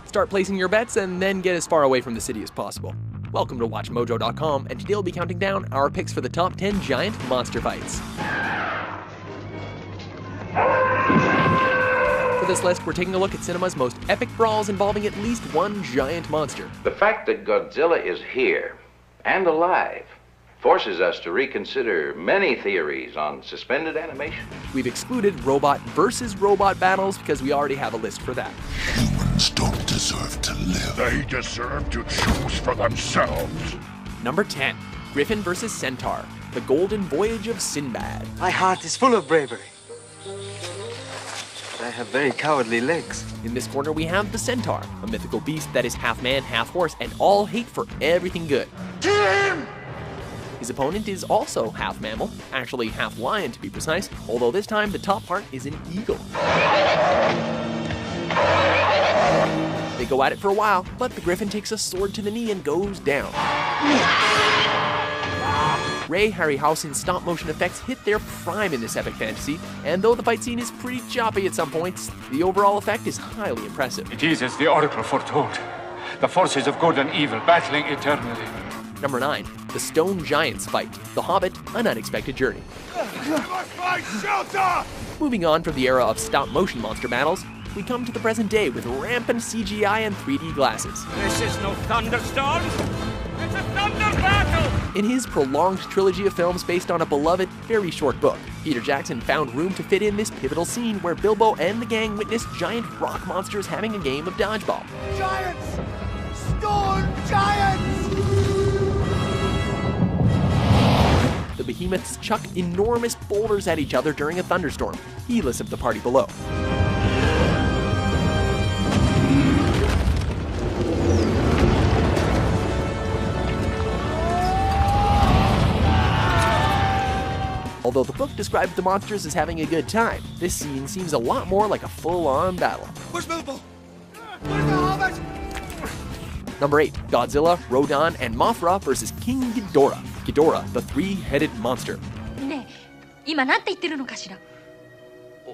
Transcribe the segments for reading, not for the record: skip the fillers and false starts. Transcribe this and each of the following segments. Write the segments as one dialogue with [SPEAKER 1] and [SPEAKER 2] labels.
[SPEAKER 1] Start placing your bets and then get as far away from the city as possible. Welcome to WatchMojo.com, and today we'll be counting down our picks for the top 10 giant monster fights. For this list, we're taking a look at cinema's most epic brawls involving at least one giant monster.
[SPEAKER 2] The fact that Godzilla is here and alive forces us to reconsider many theories on suspended animation.
[SPEAKER 1] We've excluded robot versus robot battles because we already have a list for that.
[SPEAKER 3] Humans don't deserve to live.
[SPEAKER 4] They deserve to choose for themselves.
[SPEAKER 1] Number 10, Griffin vs. Centaur, The Golden Voyage of Sinbad.
[SPEAKER 5] My heart is full of bravery. But I have very cowardly legs.
[SPEAKER 1] In this corner we have the Centaur, a mythical beast that is half man, half horse, and all hate for everything good.
[SPEAKER 5] Kill him!
[SPEAKER 1] His opponent is also half mammal, actually half lion to be precise, although this time the top part is an eagle. They go at it for a while, but the Griffin takes a sword to the knee and goes down. Ray Harryhausen's stop-motion effects hit their prime in this epic fantasy, and though the fight scene is pretty choppy at some points, the overall effect is highly impressive.
[SPEAKER 6] It is as the Oracle foretold, the forces of good and evil battling eternally.
[SPEAKER 1] Number 9, The Stone Giants Fight, The Hobbit, An Unexpected Journey. Moving on from the era of stop-motion monster battles, we come to the present day with rampant CGI and 3D glasses.
[SPEAKER 6] This is no thunderstorm, it's a thunder battle!
[SPEAKER 1] In his prolonged trilogy of films based on a beloved, very short book, Peter Jackson found room to fit in this pivotal scene where Bilbo and the gang witness giant rock monsters having a game of dodgeball.
[SPEAKER 5] Giants! Stone giants!
[SPEAKER 1] The behemoths chuck enormous boulders at each other during a thunderstorm, heedless of the party below. Although the book described the monsters as having a good time, this scene seems a lot more like a full-on battle.
[SPEAKER 5] Where's Bilbo? Where's the Hobbit?
[SPEAKER 1] Number 8, Godzilla, Rodan, and Mothra vs. King Ghidorah. Ghidorah, the three-headed monster.
[SPEAKER 7] ねえ、今なんて言ってるのかしら。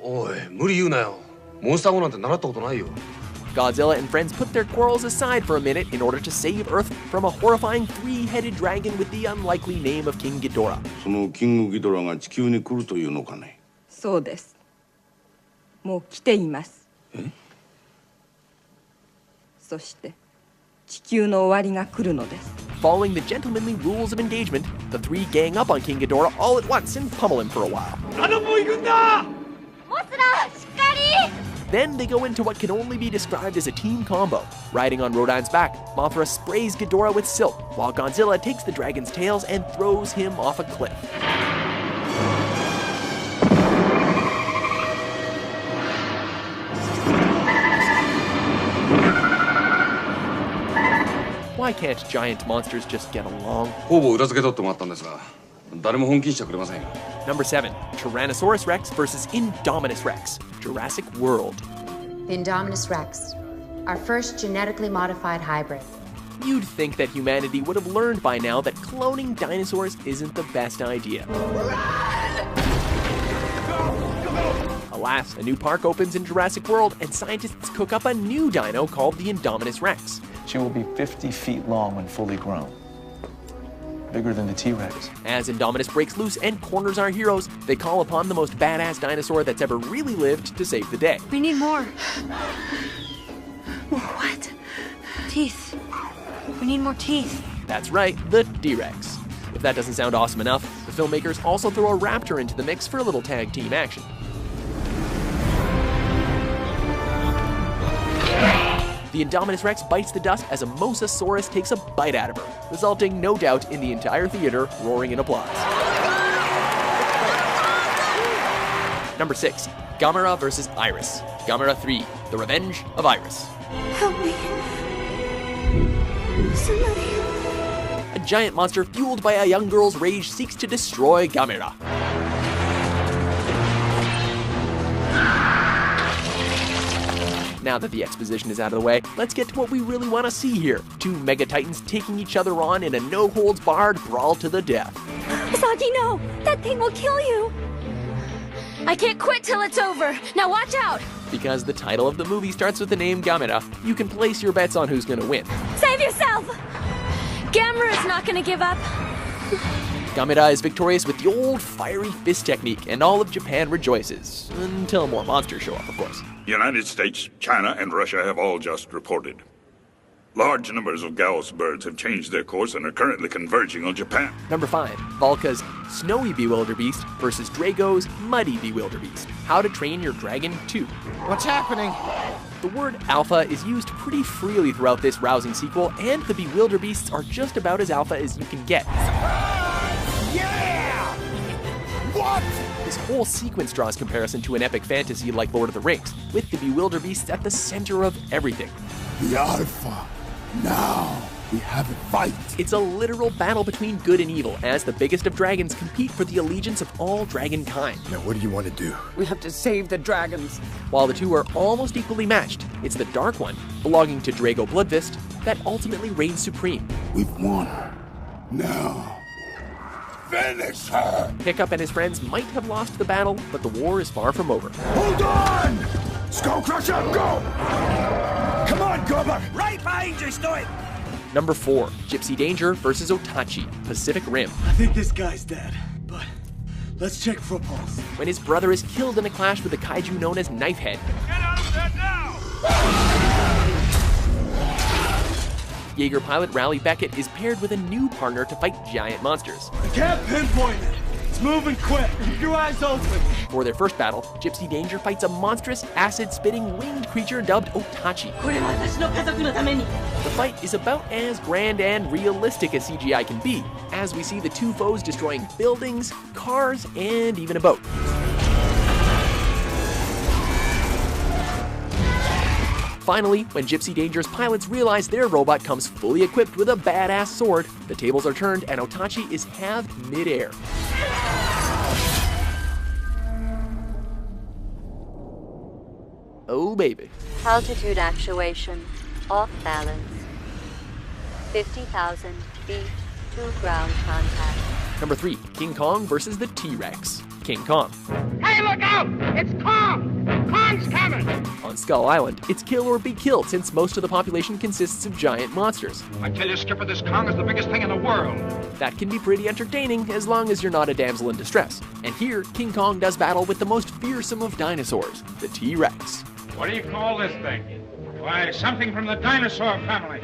[SPEAKER 8] おい、無理言うなよ。モンスター語なんて習ったことないよ。
[SPEAKER 1] Godzilla and friends put their quarrels aside for a minute in order to save Earth from a horrifying three-headed dragon with the unlikely name of King Ghidorah.
[SPEAKER 3] そのキングギドラが地球に来るというのかね。
[SPEAKER 9] そうです。もう来ています。そして地球の終わりが来るのです。
[SPEAKER 1] Following the gentlemanly rules of engagement, the three gang up on King Ghidorah all at once and pummel him for a while. Then they go into what can only be described as a team combo. Riding on Rodan's back, Mothra sprays Ghidorah with silk, while Godzilla takes the dragon's tails and throws him off a cliff. Why can't giant monsters just get along?
[SPEAKER 8] ほぼ裏付け取ってもらったんですが、誰も本気にしちゃくれませんよ。
[SPEAKER 1] Number 7, Tyrannosaurus Rex vs. Indominus Rex, Jurassic World.
[SPEAKER 10] The Indominus Rex, our first genetically modified hybrid.
[SPEAKER 1] You'd think that humanity would have learned by now that cloning dinosaurs isn't the best idea. Alas, a new park opens in Jurassic World, and scientists cook up a new dino called the Indominus Rex.
[SPEAKER 11] She will be 50 feet long when fully grown. Bigger than the T-Rex.
[SPEAKER 1] As Indominus breaks loose and corners our heroes, they call upon the most badass dinosaur that's ever really lived to save the day.
[SPEAKER 7] We need more.
[SPEAKER 9] What?
[SPEAKER 7] Teeth. We need more teeth.
[SPEAKER 1] That's right, the T-Rex. If that doesn't sound awesome enough, the filmmakers also throw a raptor into the mix for a little tag team action. The Indominus Rex bites the dust as a Mosasaurus takes a bite out of her, resulting, no doubt, in the entire theater roaring in applause. Number 6, Gamera vs. Iris. Gamera 3, The Revenge of Iris.
[SPEAKER 9] Help me. Somebody.
[SPEAKER 1] A giant monster fueled by a young girl's rage seeks to destroy Gamera. Now that the exposition is out of the way, let's get to what we really want to see here. Two mega titans taking each other on in a no-holds-barred brawl to the death.
[SPEAKER 7] Usagi, no! That thing will kill you! I can't quit till it's over. Now watch out!
[SPEAKER 1] Because the title of the movie starts with the name Gamera, you can place your bets on who's gonna win.
[SPEAKER 7] Save yourself! Gamera's not gonna give up.
[SPEAKER 1] Gamera is victorious with the old fiery fist technique, and all of Japan rejoices. Until more monsters show up, of course.
[SPEAKER 4] United States, China, and Russia have all just reported. Large numbers of Gauss birds have changed their course and are currently converging on Japan.
[SPEAKER 1] Number 5, Valka's Snowy Bewilderbeast versus Drago's Muddy Bewilderbeast. How to Train Your Dragon 2.
[SPEAKER 5] What's happening?
[SPEAKER 1] The word alpha is used pretty freely throughout this rousing sequel, and the Bewilderbeasts are just about as alpha as you can get.
[SPEAKER 5] Yeah! What?
[SPEAKER 1] This whole sequence draws comparison to an epic fantasy like Lord of the Rings, with the Bewilderbeasts at the center of everything.
[SPEAKER 3] The Alpha. Now we have a fight.
[SPEAKER 1] It's a literal battle between good and evil, as the biggest of dragons compete for the allegiance of all dragonkind.
[SPEAKER 3] Now what do you want to do?
[SPEAKER 5] We have to save the dragons.
[SPEAKER 1] While the two are almost equally matched, it's the Dark One, belonging to Drago Bloodfist, that ultimately reigns supreme.
[SPEAKER 3] We've won. Now, finish her!
[SPEAKER 1] Hiccup and his friends might have lost the battle, but the war is far from over.
[SPEAKER 3] Hold on! Skull Crusher, go! Come on, Gober!
[SPEAKER 5] Right behind you, Stoic!
[SPEAKER 1] Number 4, Gypsy Danger versus Otachi, Pacific Rim.
[SPEAKER 5] I think this guy's dead, but let's check for a pulse.
[SPEAKER 1] When his brother is killed in a clash with a kaiju known as Knifehead.
[SPEAKER 4] Get out of there now!
[SPEAKER 1] Jaeger pilot Rally Beckett is paired with a new partner to fight giant monsters.
[SPEAKER 5] I can't pinpoint it. It's moving quick. Keep your eyes open.
[SPEAKER 1] For their first battle, Gypsy Danger fights a monstrous, acid-spitting winged creature dubbed Otachi. The fight is about as grand and realistic as CGI can be, as we see the two foes destroying buildings, cars, and even a boat. Finally, when Gypsy Danger's pilots realize their robot comes fully equipped with a badass sword, the tables are turned and Otachi is halved mid-air. Oh baby.
[SPEAKER 12] Altitude actuation, off balance. 50,000 feet to ground contact.
[SPEAKER 1] Number 3, King Kong versus the T-Rex. King Kong.
[SPEAKER 5] Hey, look out! It's Kong! Kong's coming!
[SPEAKER 1] On Skull Island, it's kill or be killed since most of the population consists of giant monsters.
[SPEAKER 6] I tell you, Skipper, this Kong is the biggest thing in the world.
[SPEAKER 1] That can be pretty entertaining as long as you're not a damsel in distress. And here, King Kong does battle with the most fearsome of dinosaurs, the T-Rex.
[SPEAKER 6] What do you call this thing? Why, something from the dinosaur family.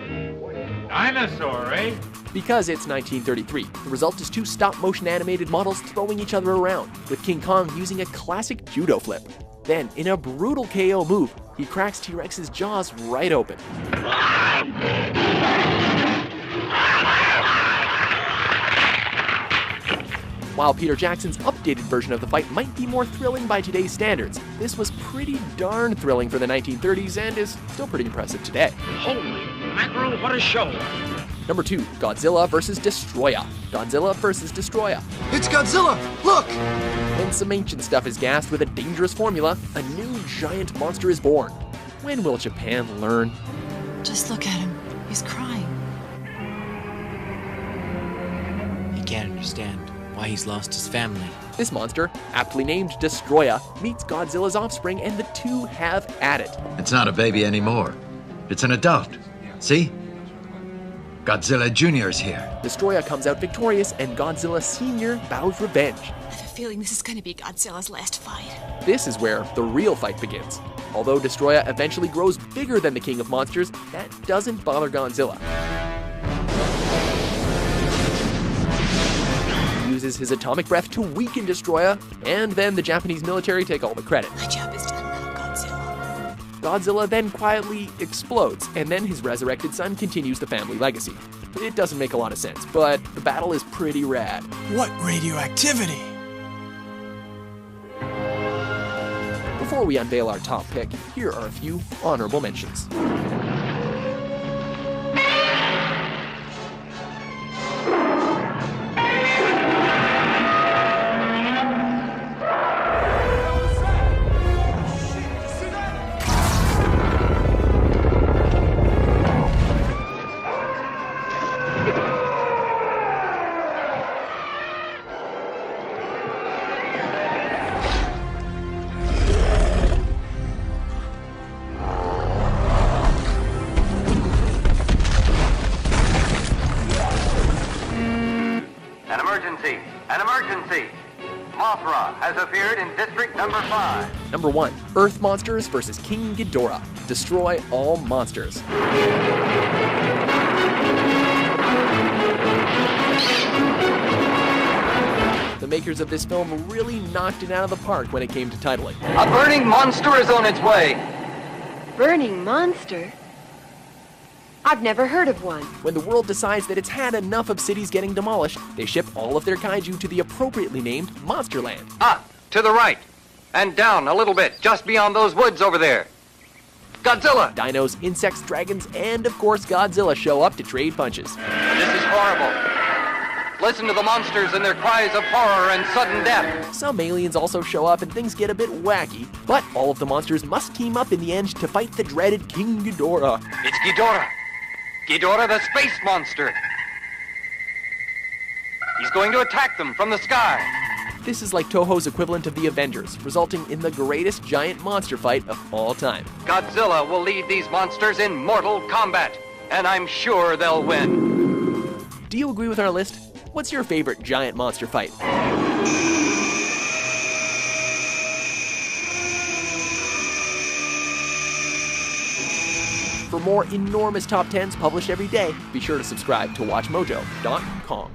[SPEAKER 6] Dinosaur, eh?
[SPEAKER 1] Because it's 1933, the result is two stop-motion animated models throwing each other around, with King Kong using a classic judo flip. Then, in a brutal KO move, he cracks T-Rex's jaws right open. While Peter Jackson's updated version of the fight might be more thrilling by today's standards, this was pretty darn thrilling for the 1930s and is still pretty impressive today.
[SPEAKER 5] Holy mackerel, what a show!
[SPEAKER 1] Number 2, Godzilla vs. Destroya. Godzilla vs. Destroya.
[SPEAKER 5] It's Godzilla! Look!
[SPEAKER 1] When some ancient stuff is gassed with a dangerous formula, a new giant monster is born. When will Japan learn?
[SPEAKER 13] Just look at him. He's crying.
[SPEAKER 14] He can't understand why he's lost his family.
[SPEAKER 1] This monster, aptly named Destroya, meets Godzilla's offspring and the two have at it.
[SPEAKER 15] It's not a baby anymore. It's an adult. See? Godzilla Jr. is here.
[SPEAKER 1] Destroya comes out victorious and Godzilla Sr. vows revenge.
[SPEAKER 13] I have a feeling this is going to be Godzilla's last fight.
[SPEAKER 1] This is where the real fight begins. Although Destroya eventually grows bigger than the King of Monsters, that doesn't bother Godzilla. He uses his atomic breath to weaken Destroya, and then the Japanese military take all the credit.
[SPEAKER 13] My job is done now, Godzilla.
[SPEAKER 1] Godzilla then quietly explodes, and then his resurrected son continues the family legacy. It doesn't make a lot of sense, but the battle is pretty rad.
[SPEAKER 5] What radioactivity?
[SPEAKER 1] Before we unveil our top pick, here are a few honorable mentions.
[SPEAKER 16] Police, an emergency. Mothra has appeared in District Number 5.
[SPEAKER 1] Number 1, Earth Monsters vs. King Ghidorah. Destroy all monsters. The makers of this film really knocked it out of the park when it came to titling.
[SPEAKER 16] A burning monster is on its way.
[SPEAKER 17] Burning monster? I've never heard of one.
[SPEAKER 1] When the world decides that it's had enough of cities getting demolished, they ship all of their kaiju to the appropriately named Monsterland.
[SPEAKER 16] To the right. And down a little bit, just beyond those woods over there. Godzilla!
[SPEAKER 1] Dinos, insects, dragons, and of course Godzilla show up to trade punches.
[SPEAKER 16] This is horrible. Listen to the monsters and their cries of horror and sudden death.
[SPEAKER 1] Some aliens also show up and things get a bit wacky, but all of the monsters must team up in the end to fight the dreaded King Ghidorah.
[SPEAKER 16] It's Ghidorah. Ghidorah the space monster. He's going to attack them from the sky.
[SPEAKER 1] This is like Toho's equivalent of the Avengers, resulting in the greatest giant monster fight of all time.
[SPEAKER 16] Godzilla will lead these monsters in mortal combat, and I'm sure they'll win.
[SPEAKER 1] Do you agree with our list? What's your favorite giant monster fight? For more enormous top 10s published every day, be sure to subscribe to WatchMojo.com.